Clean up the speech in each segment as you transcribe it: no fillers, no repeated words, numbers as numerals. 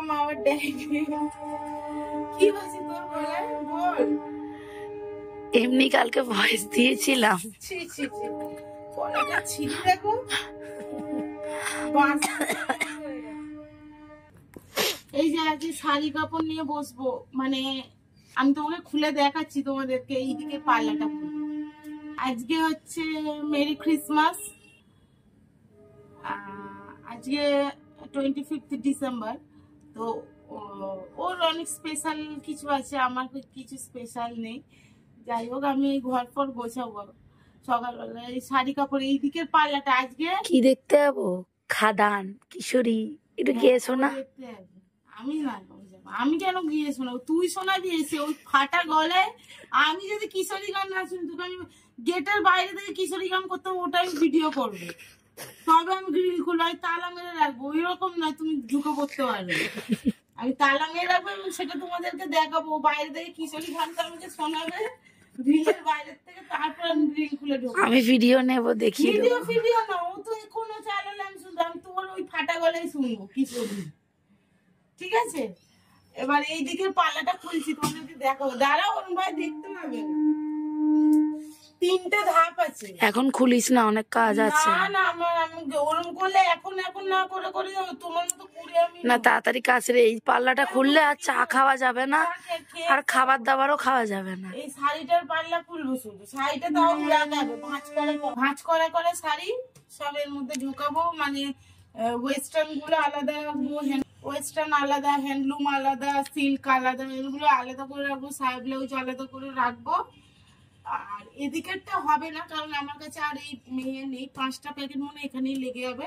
Welcome our day. কি বলছিস তোর বলে বল। এমনি কালকে ভয়েস দিয়েছিলাম। ছি ছি ছি, গলাটা ছিঁড়ে দেখো। এই যে আজকে শাড়ি কাপড় নিয়ে বসবো, মানে আমি তোমাকে খুলে দেখাচ্ছি তোমাদেরকে। এইদিকে পাল্লাটা আজকে হচ্ছে মেরি ক্রিসমাস। আজকে 25 ডিসেম্বর। তো ওর অনেক স্পেশাল কিছু আছে, আমার কিছু স্পেশাল নেই। যাই হোক, আমি এই ঘর ফর গোছাবো সকালবেলা। এই শাড়ি কাপড় এই দিকের পাল্লাটা আজকে কি দেখতে যাবো? খাদান কিশোরী একটু গিয়ে শোনা। আমি না, আমি কেন গিয়ে শোনাবো? তুই শোনাবি এসে ওই ফাটা গলায়। আমি যদি কিশোরী গান না শুনি, তোকে আমি গেটের বাইরে থেকে কিশোরী গান করতাম, ওটা আমি ভিডিও করবো। তবে আমি গ্রিল খুলে তালা মেরে রাখবো। ওই রকম নয় তুমি ঢুকে পড়তে পারবে। আমি তালা মেরে রাখবো এবং সেটা তোমাদেরকে দেখাবো। বাইরে থেকে কিশোরী গানটা আমাকে শোনাবে গ্রিলের বাইরে থেকে, তারপর আমি গ্রিল খুলে ঢুকবো। আমি ভিডিও নেব, দেখি। ভিডিও না, ও তো এখনো চালালে আমি শুনবো। আমি তোমার ওই ফাটা গলায় শুনবো কিশোরী। ঠিক আছে, এবার এই দিকের পাল্লাটা খুলছি, তোমাদেরকে দেখাবো। দাঁড়াও ওরম ভাই, দেখতে পাবে। 3টে ধাপ আছে। এখন খুলিস না, অনেক কাজ আছে। না না, আমি ওরম করলে এখন না করে করে তোমার মতো পুরে আমি না, তাড়াতাড়ি কাজ রে। এই পাল্লাটা খুললে আর চা খাওয়া যাবে না, আর খাবার দাবারও খাওয়া যাবে না। এই শাড়িটার পাল্লা খুলবো শুধু। শাড়িটা তাও লাগাবো ভাঁজ করে শাড়ি সব এর মধ্যে ঢুকাবো। মানে ওয়েস্টার্ন গুলো আলাদা রাখবো, ওয়েস্টার্ন আলাদা, হ্যান্ডলুম আলাদা, সিল্ক আলাদা, এগুলো আলাদা করে রাখবো। সায়া ব্লাউজ আলাদা করে রাখবো। আর এদিকেরটা হবে না, কারণ আমার কাছে আর এই মেয়ে নেই। 5টা প্যাকেট মনে এখানেই লেগে যাবে।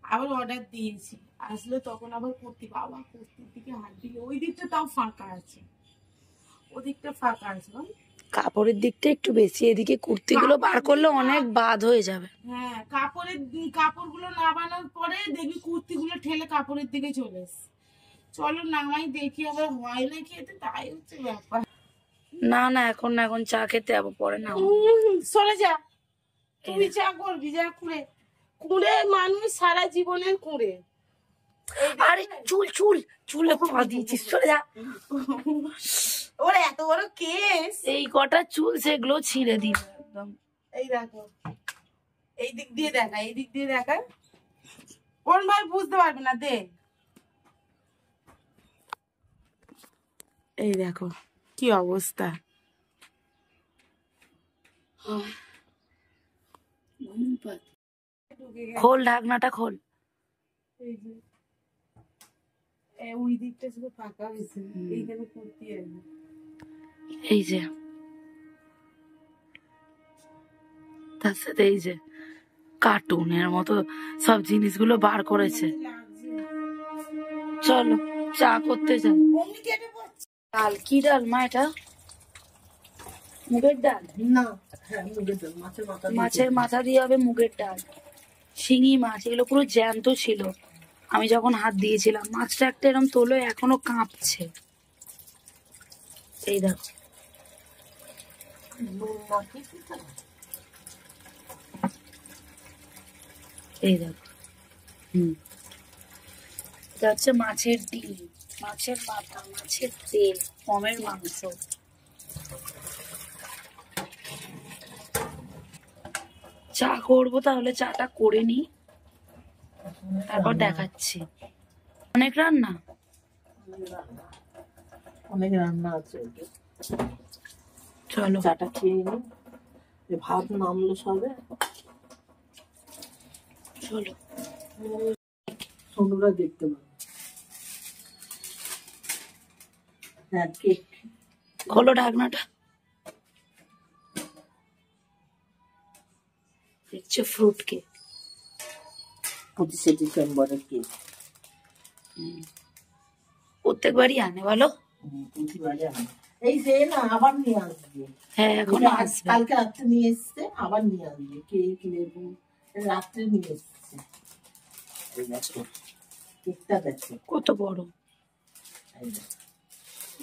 আবার অর্ডার দিয়েছি, আসলে তখন আবার কুর্তি, বাবা কুর্তির দিকে হাত দিলে। ওই দিকটা তাও ফাঁকা আছে, ওদিকটা ফাঁকা আছে। কাপড়ের দিকটা একটু বেশি, এদিকে কুর্তি গুলো বার করলে অনেক বাদ হয়ে যাবে। হ্যাঁ, কাপড়গুলো নামানোর পরে দেখবি কুর্তি গুলো ঠেলে কাপড়ের দিকে চলে এসছে। চলো নামাই দেখি, আবার হয় না খেতে, তাই হচ্ছে ব্যাপার। না না, এখন না, এখন চা খেতে যাবো, পরে না। সরে যা, তুই চা করবি যা। কুড়ে মানুষ সারা জীবনের কুড়ে। আরে চুলে পা দিয়েছিস, সরে যা। ওর এত বড় কেস, এই কটা চুল সেগুলো ছিঁড়ে দিন একদম। এই দেখো, এই দিক দিয়ে দেখা, কোন ভাই বুঝতে পারবে না। দে, এই দেখো কি অবস্থা। খোল ঢাকনাটা খোল। ওই দিকটা শুধু ফাঁকা হয়েছে, এইখানে কুর্তি আছে। এই যে তার সাথে এই যে কার্টুনের মতো সব জিনিসগুলো বার করেছে। চলো চা করতে যাই। ডাল কি ডাল মা? এটা মুগের ডাল না, মাছের মাথা দিয়ে হবে মুগের ডাল। শিঙি মাছ, এগুলো পুরো জ্যান্ত ছিল। আমি যখন হাত দিয়েছিলাম, মাছটা একটা এরকম তোলো, এখনো কাঁপছে। এই দেখো, এই দেখো। এটা হচ্ছে মাছের ডিম, মাছের মাথা, মাছের তেল, কমের মাংস। চা করবো, তাহলে চাটা করে নি, তারপর দেখাচ্ছি। অনেক রান্না আছে। চলো চাটা খেয়ে নি, ভাত নামলো সবে। চলো, সোনুরা দেখতে পাবো। হ্যাঁ, কেক খোলো ঢাকনাটা। দেখছো ফ্রুট কেক, 25 ডিসেম্বরের কেক। প্রত্যেকবারই আনে বলো। প্রতিবারে আনে। এই যে না, আবার নিয়ে আসবে। হ্যাঁ, এখন আসবে। কালকে রাত্রে নিয়ে এসছে, আবার নিয়ে আসবে। কেক লেবু রাত্রে নিয়ে এসছে। এই দেখো কেকটা, দেখো কত বড়।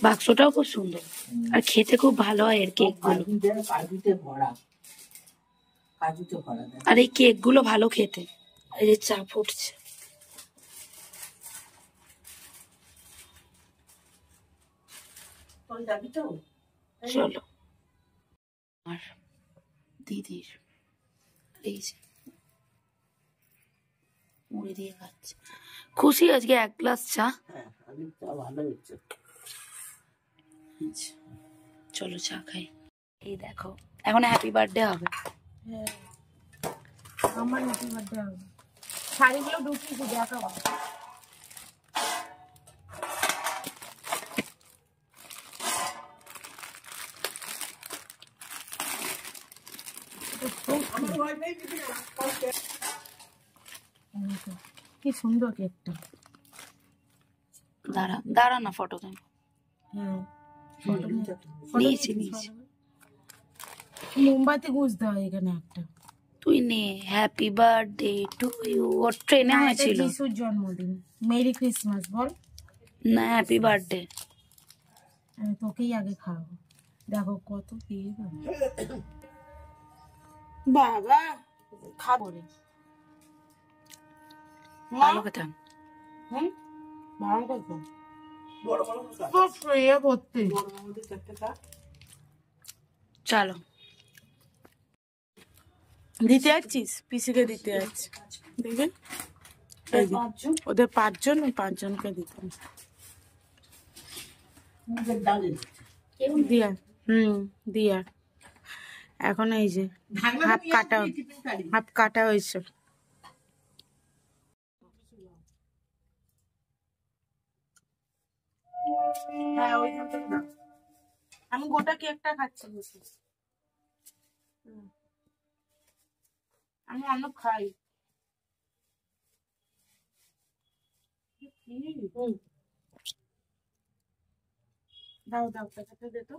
বাক্সটাও খুব সুন্দর, আর খেতে খুব ভালো হয় এর কেক গুলো। কাজুতে ভরা, আর এই কেক গুলো ভালো খেতে। এই যে চা ফুটছে। তোর যাবি তো? চলো। আর দিদির এই যে মুড়ি দিয়ে খাচ্ছে। খুশি আজকে 1 গ্লাস চা। হ্যাঁ, আমি চা ভালো হচ্ছে। আচ্ছা, চলো চা খাই। এই দেখো এখন হ্যাপি বার্থডে হবে। হ্যাঁ, আমার হ্যাপি বার্থডে হবে। শাড়িগুলো ঢুকিয়েছি, দেখাবো। কি সুন্দর কেকটা। দাঁড়া দাঁড়া না, ফটো তুল। হ্যাঁ, নিয়েছি নিয়েছি। মোমবাতি গুঁজতে হয় এখানে একটা। তুই নে। Happy birthday to you. ওর ট্রেনে হয়েছিল। যিশুর জন্মদিন। মেরি ক্রিসমাস বল। না, হ্যাপি বার্থডে। আমি তোকেই আগে খাওয়াবো। দেখো কত কেক। বাবা খাবো রে। ভালো খেতাম। হ্যাঁ, ভালো কত বড় বড় খা। খুব প্রিয় ভর্তি। বড় বড় চারটে খা। চলো। দিতে যাচ্ছিস? পিসিকে দিতে যাচ্ছি। দেখবেন ওদের 5 জন, ওই 5 জনকে দিতে হবে। মুখের ডালে দিয়া দিয়া এখন এই যে হাফ কাটা হয়েছে। হ্যাঁ, ওইখান থেকে দাও। আমি গোটা কেকটা খাচ্ছি বসে। আমি অনেক খাই। দাও দাও, টাকাটা দে তো।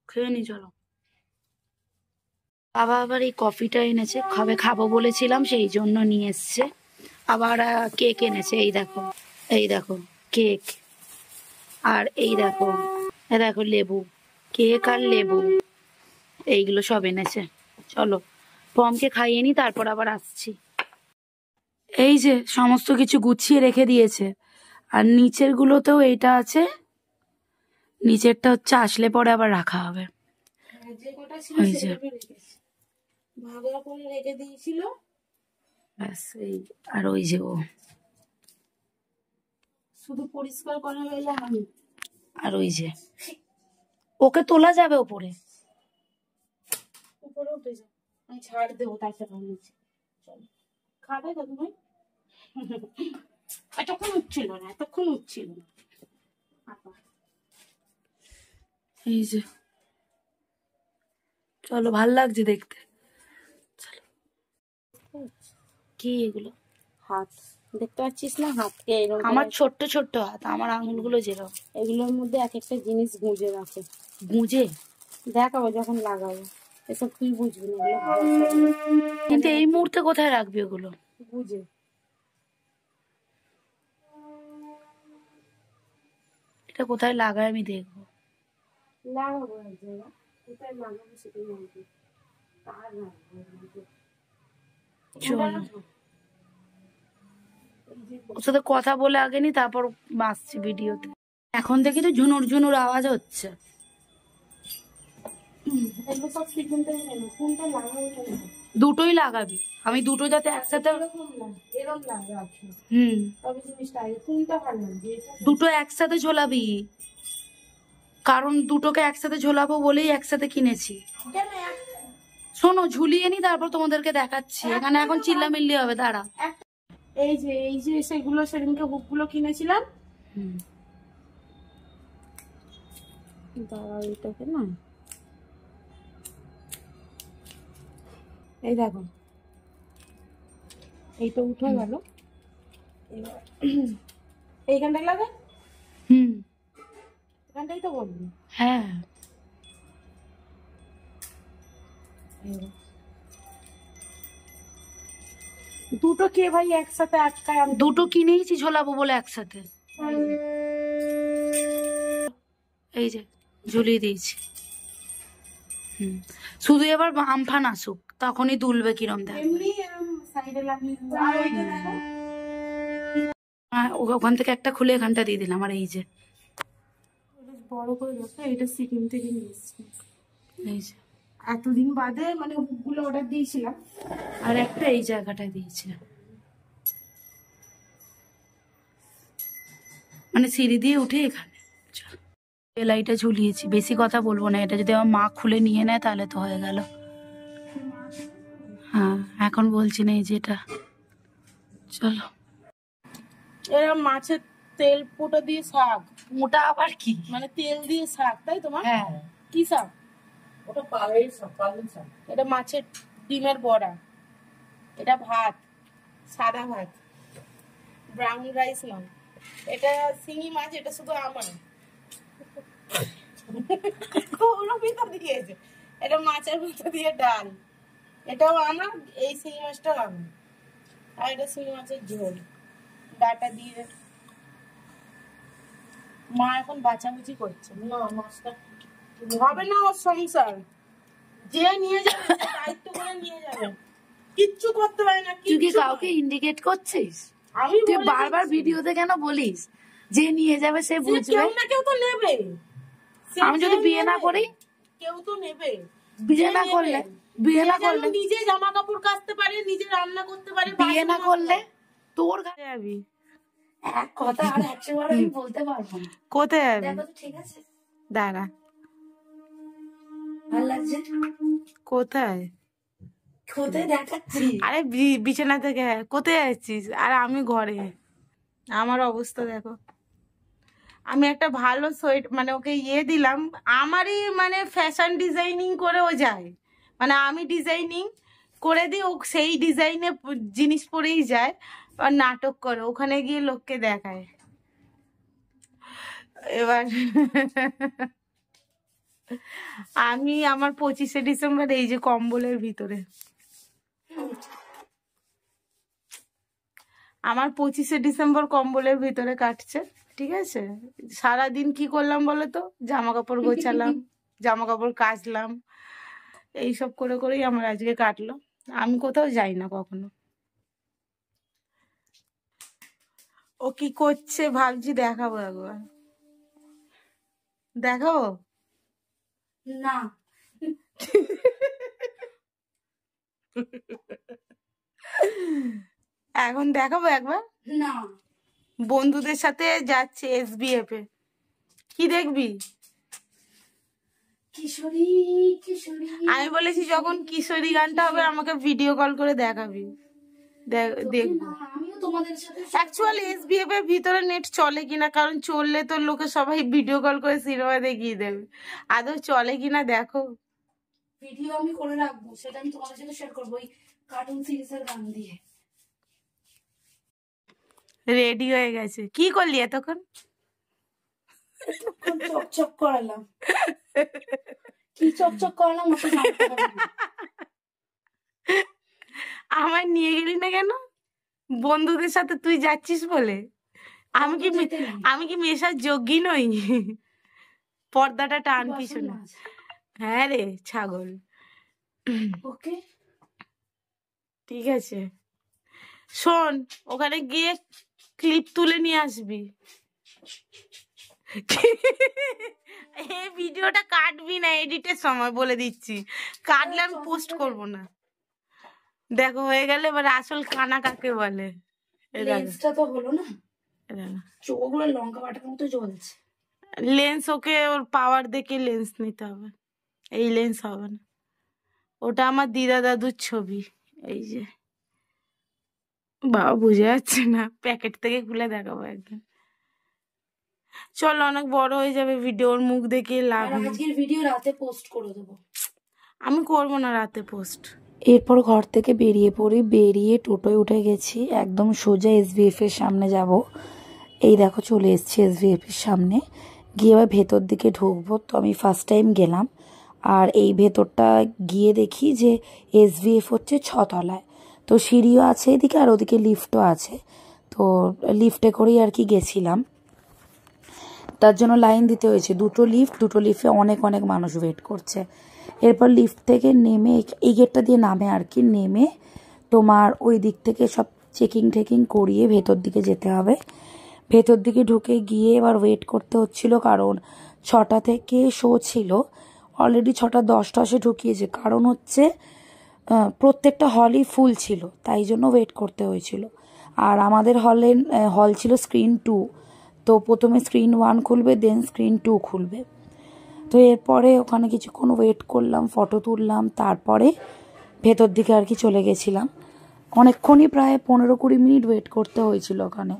খেয়ে নি চলো। বাবা আবার এই কফিটা এনেছে, খাবো বলেছিলাম সেই জন্য নিয়ে এসছে। আবার কেক এনেছে। এই দেখো, এই দেখো কেক। আর এই দেখো, এই দেখো লেবু। কেক আর লেবু এইগুলো সব এনেছে। চলো পমকে খাইয়ে নি, তারপর আবার আসছি। এই যে সমস্ত কিছু গুছিয়ে রেখে দিয়েছে। আর নিচের গুলোতেও এইটা আছে। নিচেরটা হচ্ছে আসলে পরে আবার রাখা হবে। যে কটা ছিল ওই যে। সেগুলো রেখেছি, ভালো করে রেখে দিয়েছিল। ব্যাস এই। আর ওই যে ও। শুধু পরিষ্কার করা হইলে আমি। আর ওই যে ওকে তোলা যাবে ওপরে। উপরে উঠে যাও, আমি ছাড় দেবো তাকে নিচে। চলো, খাবে তো তুমি? এতক্ষণ উঠছিল না, এতক্ষণ উঠছিল না। এই যে চলো, ভাল লাগছে দেখতে। চলো। কি এগুলো? হাত দেখতে পাচ্ছিস না? হাতকে এরকম আমার ছোট্ট ছোট্ট হাত, আমার আঙুলগুলো যেরকম। এগুলোর মধ্যে এক একটা জিনিস গুঁজে রাখে। গুঁজে? দেখাবো যখন লাগাবো। এসব তুই বুঝবি না, এগুলো ভরসা করে। কিন্তু এই মুহূর্তে কোথায় রাখবি ওগুলো? বুঝে এটা কোথায় লাগায় আমি দেখবো। লাগাবো এক জায়গা, কোথায় লাগাবো সেটাই বলবি। তার রাখবো। চলো ওর সাথে কথা বলে আগে নি, তারপর বাসছি ভিডিওতে। এখন দেখি তো ঝুনুর ঝুনুর আওয়াজ হচ্ছে। এগুলো সব সিকুনতে নেবো, কোনটা লাগাবো জানি না। দুটোই লাগাবি। আমি দুটো যাতে একসাথে। এরকম রাখি, তবে জিনিসটা আগে কোনটা ভালো লাগবে। দুটো একসাথে ঝোলাবি, কারণ দুটোকে একসাথে ঝোলাবো বলেই একসাথে কিনেছি। কেন শোনো, ঝুলিয়ে নি তারপর তোমাদেরকে দেখাচ্ছি। এখানে এখন চিল্লামিল্লি হবে, দাঁড়া। এই যে সেগুলো সেদিনকে হুকগুলো কিনেছিলাম। দাঁড়া, এটাকে না, এই দেখো এইটা উঠে গেল। এইখানটাই লাগে। এখানটাই তো বলবি। হ্যাঁ, দুটো কে ভাই একসাথে আটকায়? আমি দুটো কিনেইছি ঝোলাবো বলে একসাথে। এই যে ঝুলিয়ে দিয়েছি। শুধু এবার আমফান আসুক, তখনই দুলবে কিরম দেখ। এমনি সাইডে লাগিয়ে দিলাম। আর ওইটা দেখো, ওখান থেকে একটা খুলে এখানটা দিয়ে দিলাম। আর এই যে ওটা বড় করে দেখো, এটা সিকিম থেকে নিয়ে এসেছি। এই যে এতদিন বাদে মানে হুকগুলো অর্ডার দিয়েছিলাম। আর একটা এই জায়গাটায় দিয়েছিলাম, মানে সিঁড়ি দিয়ে উঠে এখানে এলাইটা ঝুলিয়েছি। বেশি কথা বলবো না, এটা যদি আমার মা খুলে নিয়ে নেয় তাহলে তো হয়ে গেল। হ্যাঁ এখন বলছি না, এই যেটা। চলো, এরা মাছের তেল পোটা দিয়ে শাক, মোটা আবার কি? মানে তেল দিয়ে শাক, তাই তোমার? হ্যাঁ। কি শাক ওটা পালের শাক, পালের শাক। এটা? মাছের ডিমের বড়া। এটা ভাত, সাদা ভাত, ব্রাউন রাইস নয়। এটা শিঙি মাছ, এটা শুধু আমার। ওগুলো ভিতর দিয়েছে। এটা মাছের ভিতর দিয়ে ডাল, এটাও আমার। এই শিঙি মাছটাও আমার। আর এটা শিঙি মাছের ঝোল, ডাটা দিয়ে। মা এখন বাঁচাবুচি করছে। না মাছটা হবে না, ওর সংসার। যে নিয়ে যাবে সে দায়িত্ব করে নিয়ে যাবে, কিচ্ছু করতে পারে না। তুই কি কিচ্ছু কাউকে নয়। ইন্ডিকেট করছিস? আমি তুই বলে বারবার দিচ্ছি। ভিডিওতে কেন বলিস যে নিয়ে যাবে সে সে বুঝবে? কেউ না কেউ তো নেবে। সে আমি যদি যে বিয়ে না নেবে, করি? কেউ তো নেবে। বিয়ে যে না নেবে। করলে? বিয়ে যে না যেন করলে? নিজে জামা কাপড় কাচতে পারে, নিজে রান্না করতে পারে। বিয়ে না বাসন করলে মাজতে তোর পারে। যাবি এক কথা আর 100 বার আমি বলতে পারবো না। কোথায় যাবি? দেখো তো, ঠিক আছে? দাঁড়া, ভালো লাগছে? কোথায়? কোথায় দেখাচ্ছি? আরে বিছানা থেকে কোথায় যাচ্ছিস? আর আমি ঘরে। আমার অবস্থা দেখো। আমি একটা ভালো সোয়েট মানে ওকে দিলাম। আমারই মানে ফ্যাশন ডিজাইনিং করে ও যায়, মানে আমি ডিজাইনিং করে দিই, ও সেই ডিজাইনে জিনিস পরেই যায়। আর নাটক করে, ওখানে গিয়ে লোককে দেখায়। এবার আমি আমার 25শে ডিসেম্বর এই যে কম্বলের ভিতরে, আমার 25শে ডিসেম্বর কম্বলের ভিতরে কাটছে। ঠিক আছে, সারাদিন কি করলাম বলো তো? জামা কাপড় গোছালাম, জামা কাপড় কাচলাম, এইসব করে করেই আমার আজকে কাটলো। আমি কোথাও যাই না কখনো। ও কি করছে ভাবছি, দেখাবো একবার। দেখাবো না, এখন দেখাবো একবার। না। বন্ধুদের সাথে যাচ্ছে SBF এ। কি দেখবি? কিশোরী কিশোরী। আমি বলেছি যখন কিশোরী গানটা হবে আমাকে ভিডিও কল করে দেখাবি, দেখবো। আমিও তোমাদের সাথে অ্যাকচুয়ালি SBF এর ভিতরে নেট চলে কিনা, কারণ চললে তো লোকে সবাই ভিডিও কল করে সিনেমা দেখিয়ে দেবে। আদৌ চলে কিনা দেখো। ভিডিও আমি করে রাখবো, সেটা আমি তোমাদের সাথে শেয়ার করবো ওই কার্টুন সিরিজের গান দিয়ে। রেডি হয়ে গেছে। কি করলি এতক্ষণ? চকচক করালাম। কি চকচক করালাম ওটা জানতে হবে না। আমার নিয়ে গেলি না কেন? বন্ধুদের সাথে তুই যাচ্ছিস বলে? আমি কি মেশার যোগ্যই নই? পর্দাটা টান পিছনে। হ্যাঁ রে ছাগল। ওকে ঠিক আছে, শোন, ওখানে গিয়ে ক্লিপ তুলে নিয়ে আসবি। এই ভিডিওটা কাটবি না এডিটের সময়, বলে দিচ্ছি। কাটলে আমি পোস্ট করব না। দেখো হয়ে গেলে এবার আসল কানা কাকে বলে। লেন্সটা তো হলো না, চোখগুলো লঙ্কা বাটার মতো জ্বলছে। লেন্স ওকে ওর পাওয়ার দেখে লেন্স নিতে হবে, এই লেন্স হবে না। ওটা আমার দিদা দাদুর ছবি। এই যে বাবা বুঝে যাচ্ছে না, প্যাকেট থেকে খুলে দেখাবো একদিন। চলো, অনেক বড় হয়ে যাবে ভিডিও, ওর মুখ দেখে লাভ নেই। আজকের ভিডিও রাতে পোস্ট করে দেবো। আমি করবো না রাতে পোস্ট। এরপর ঘর থেকে বেরিয়ে পড়ি, বেরিয়ে টোটোয় উঠে গেছি, একদম সোজা SBF এর সামনে যাব। এই দেখো চলে এসেছি SBF এর সামনে, গিয়ে এবার ভেতর দিকে ঢুকবো। তো আমি ফার্স্ট টাইম গেলাম, আর এই ভেতরটা গিয়ে দেখি যে SBF হচ্ছে 6 তলায়। তো সিঁড়িও আছে এদিকে, আর ওদিকে লিফটও আছে। তো লিফটে করেই আর কি গেছিলাম, তার জন্য লাইন দিতে হয়েছে। দুটো লিফটে অনেক অনেক মানুষ ওয়েট করছে। এরপর লিফট থেকে নেমে এই গেটটা দিয়ে নামে আর কি, নেমে তোমার ওই দিক থেকে সব চেকিং টেকিং করিয়ে ভেতর দিকে যেতে হবে। ভেতর দিকে ঢুকে গিয়ে এবার ওয়েট করতে হচ্ছিল, কারণ 6টা থেকে শো ছিল, অলরেডি 6:10 ঢুকিয়েছে। কারণ হচ্ছে প্রত্যেকটা হলই ফুল ছিল, তাই জন্য ওয়েট করতে হয়েছিল। আর আমাদের হল ছিল স্ক্রিন 2, তো প্রথমে স্ক্রিন 1 খুলবে, দেন স্ক্রিন 2 খুলবে। তো এরপরে ওখানে কিছুক্ষণ ওয়েট করলাম, ফটো তুললাম, তারপরে ভেতর দিকে আর কি চলে গেছিলাম। অনেকক্ষণই, প্রায় 15-20 মিনিট ওয়েট করতে হয়েছিল ওখানে।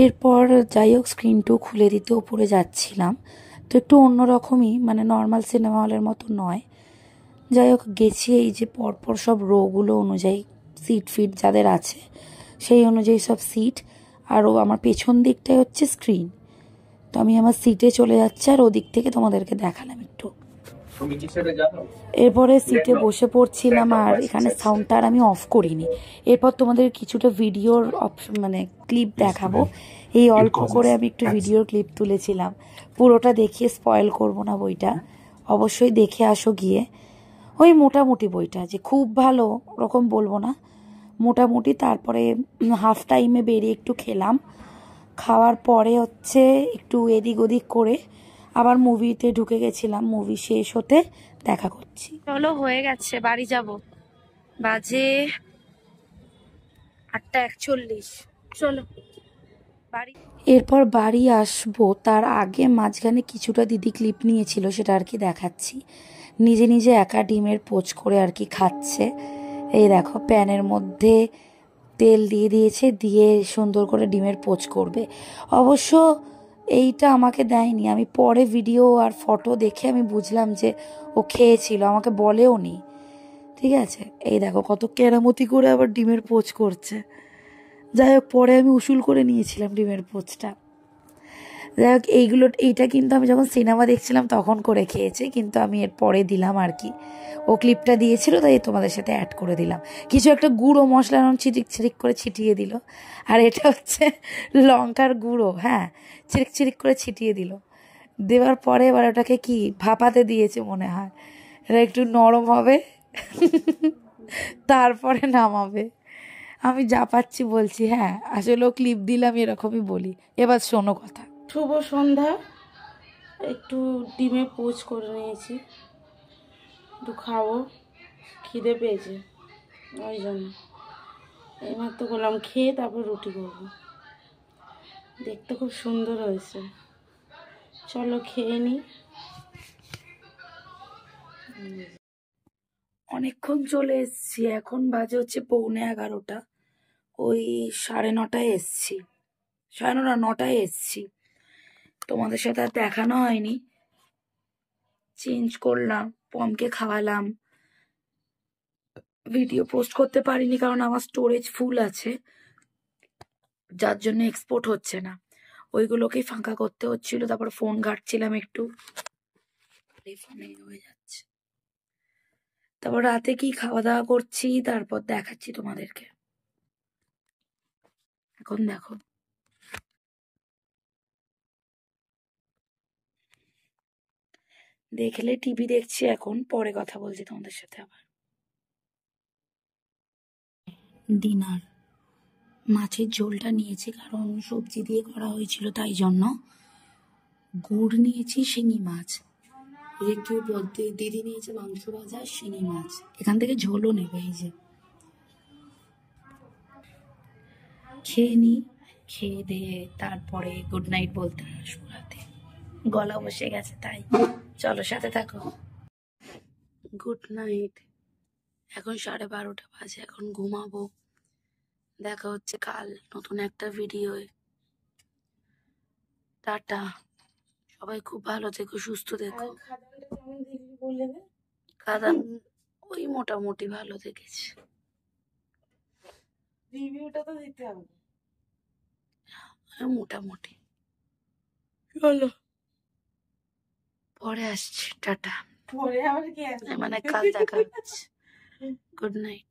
এরপর যাই হোক স্ক্রিন 2 খুলে দিতে উপরে যাচ্ছিলাম। তো একটু অন্যরকমই, মানে নর্মাল সিনেমা হলের মতো নয়। যাই হোক গেছি, এই যে পরপর সব রোগুলো অনুযায়ী সিট ফিট যাদের আছে সেই অনুযায়ী সব সিট, আরও আমার পেছন দিকটাই হচ্ছে স্ক্রিন। তো আমি আমার সিটে চলে যাচ্ছি, আর ওদিক থেকে তোমাদেরকে দেখালাম একটু। এরপরে সিটে বসে পড়ছিলাম, আর এখানে সাউন্ডটা আর আমি অফ করিনি। এরপর তোমাদের কিছুটা ভিডিওর অপশন, মানে ক্লিপ দেখাবো। এই অল্প করে আমি একটু ভিডিওর ক্লিপ তুলেছিলাম, পুরোটা দেখিয়ে স্পয়েল করব না বইটা, অবশ্যই দেখে আসো গিয়ে। ওই মোটামুটি বইটা, যে খুব ভালো ওরকম বলবো না, মোটামুটি। তারপরে হাফ টাইমে বেরিয়ে একটু খেলাম, খাওয়ার পরে হচ্ছে একটু এদিক ওদিক করে আবার মুভিতে ঢুকে গেছিলাম। মুভি শেষ হতে দেখা করছি। চলো, হয়ে গেছে, বাড়ি যাব, বাজে 8:41। চলো বাড়ি। এরপর বাড়ি আসবো, তার আগে মাঝখানে কিছুটা দিদি ক্লিপ নিয়েছিল, সেটা আর কি দেখাচ্ছি। নিজে নিজে একা ডিমের পোচ করে আর কি খাচ্ছে। এই দেখো প্যানের মধ্যে তেল দিয়ে দিয়েছে, দিয়ে সুন্দর করে ডিমের পোচ করবে। অবশ্য এইটা আমাকে দেয়নি, আমি পরে ভিডিও আর ফটো দেখে আমি বুঝলাম যে ও খেয়েছিল, আমাকে বলেও নি। ঠিক আছে, এই দেখো কত কেরামতি করে আবার ডিমের পোচ করছে। যাই হোক পরে আমি উসুল করে নিয়েছিলাম ডিমের পোচটা। যাই হোক এইটা কিন্তু আমি যখন সিনেমা দেখছিলাম তখন করে খেয়েছে, কিন্তু আমি এর পরে দিলাম আর কি। ও ক্লিপটা দিয়েছিল তাই তোমাদের সাথে অ্যাড করে দিলাম। কিছু একটা গুঁড়ো মশলা ছিটিক ছিটিক করে ছিটিয়ে দিল, আর এটা হচ্ছে লঙ্কার গুঁড়ো, হ্যাঁ, ছিটিক ছিটিক করে ছিটিয়ে দিল। দেওয়ার পরে এবার ওটাকে কি ভাপাতে দিয়েছে মনে হয়, এটা একটু নরম হবে তারপরে নামাবে। আমি যা পাচ্ছি বলছি, হ্যাঁ আসলেও ক্লিপ দিলাম এরকমই বলি। এবার শোনো কথা। শুভ সন্ধ্যা। একটু ডিমে পোচ করে নিয়েছি, একটু খাবো, খিদে পেয়েছে ওই জন্য। এইমাত্র করলাম, খেয়ে তারপর রুটি করবো। দেখতে খুব সুন্দর হয়েছে, চলো খেয়ে নিই। অনেকক্ষণ চলে এসছি, এখন বাজে হচ্ছে 11:45। ওই 9:30টায় এসছি, 9:30 9টায় এসছি। তোমাদের সাথে আর দেখানো হয়নি। চেঞ্জ করলাম, পমকে খাওয়ালাম, ভিডিও পোস্ট করতে পারিনি কারণ আমার স্টোরেজ ফুল আছে, যার জন্য এক্সপোর্ট হচ্ছে না। ওইগুলোকেই ফাঁকা করতে হচ্ছিল, তারপর ফোন ঘাঁটছিলাম একটু, ফোনে হয়ে যাচ্ছে। তারপর রাতে কি খাওয়া দাওয়া করছি তারপর দেখাচ্ছি তোমাদেরকে। এখন দেখো, দেখলে টিভি দেখছি, এখন পরে কথা বলছি তোমাদের সাথে আবার। ডিনার, মাছের ঝোলটা নিয়েছি কারণ সবজি দিয়ে করা হয়েছিল তাই জন্য। গুড় নিয়েছি, শিঙি মাছ, একটু দিদি নিয়েছে মাংস ভাজা, শিঙি মাছ, এখান থেকে ঝোলও নেবে। এই যে খেয়ে নি, খেয়ে দিয়ে তারপরে গুড নাইট বলতে আসবো রাতে, গলা বসে গেছে তাই। চলো সাথে থাকো। Good night. এখন 12:30 বাজে, এখন ঘুমাবো। দেখা হচ্ছে কাল নতুন একটা ভিডিওয়। টাটা, সবাই খুব ভালো থেকো, সুস্থ থেকো। খাদান ওই মোটামুটি ভালো দেখেছি, রিভিউটা তো দিতে হবে মোটামুটি। চলো পরে আসছি, টাটা। পরে আবার কি আসবে, মানে কাল দেখা হচ্ছে। Good night.